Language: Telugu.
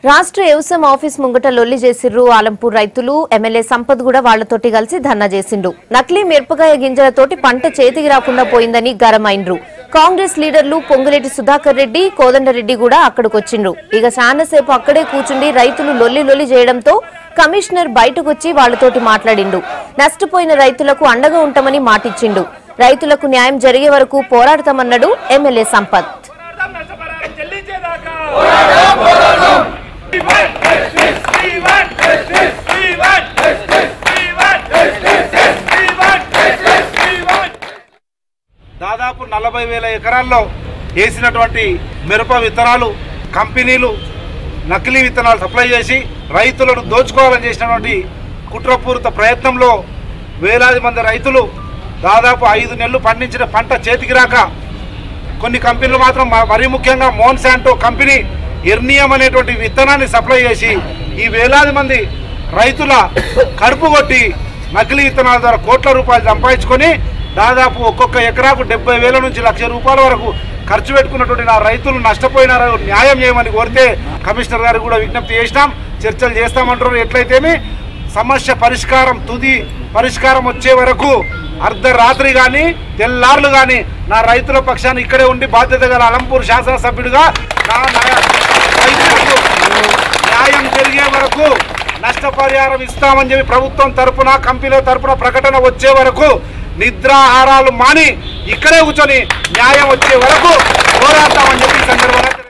రాష్ట్ర వ్యవసాయ ఆఫీస్ ముంగట లొల్లి చేసిర్రు ఆలంపూర్ రైతులు. ఎమ్మెల్యే సంపత్ కూడా వాళ్లతోటి కలిసి ధర్నా చేసిండు. నకిలీ మిరపకాయ గింజలతోటి పంట చేతికి రాకుండా పోయిందని గరమైండ్రు. కాంగ్రెస్ లీడర్లు పొంగులేటి సుధాకర్ రెడ్డి, కోదండరెడ్డి కూడా అక్కడికొచ్చిండ్రు. ఇక చాలాసేపు అక్కడే కూర్చుండి రైతులు లొల్లి చేయడంతో కమిషనర్ బయటకొచ్చి వాళ్లతోటి మాట్లాడిండు. నష్టపోయిన రైతులకు అండగా ఉంటామని మాటిచ్చిండు. రైతులకు న్యాయం జరిగే వరకు పోరాడతామన్నాడు ఎమ్మెల్యే సంపత్. దాదాపు 40,000 ఎకరాల్లో వేసినటువంటి మిరప విత్తనాలు కంపెనీలు నకిలీ విత్తనాలు సప్లై చేసి రైతులను దోచుకోవాలని చేసినటువంటి కుట్రపూరిత ప్రయత్నంలో వేలాది మంది రైతులు దాదాపు 5 నెలలు పండించిన పంట చేతికి రాక కొన్ని కంపెనీలు మాత్రం మరీ ముఖ్యంగా మోన్సాంటో కంపెనీ ఎర్నియం అనేటువంటి విత్తనాన్ని సప్లై చేసి ఈ వేలాది మంది రైతుల కడుపు కొట్టి నకిలీ విత్తనాల ద్వారా కోట్ల రూపాయలు సంపాదించుకొని దాదాపు ఒక్కొక్క ఎకరాకు 70,000 నుంచి 1,00,000 రూపాయల వరకు ఖర్చు పెట్టుకున్నటువంటి నా రైతులు నష్టపోయినారు. న్యాయం చేయమని కోరితే కమిషనర్ గారికి కూడా విజ్ఞప్తి చేసినాం. చర్చలు చేస్తామంటారు. ఎట్లయితేమి సమస్య తుది పరిష్కారం వచ్చే వరకు అర్ధరాత్రి కానీ తెల్లార్లు కానీ నా రైతుల పక్షాన్ని ఇక్కడే ఉండి బాధ్యత గల ఆలంపూర్ శాసనసభ్యుడిగా నా రైతులకు న్యాయం జరిగే వరకు నష్టపరిహారం ఇస్తామని చెప్పి ప్రభుత్వం తరపున కంపెనీల తరపున ప్రకటన వచ్చే వరకు నిద్రాహారాలు మాని ఇక్కడే కూర్చొని న్యాయం వచ్చే వరకు పోరాడతామని చెప్పి సందర్భంగా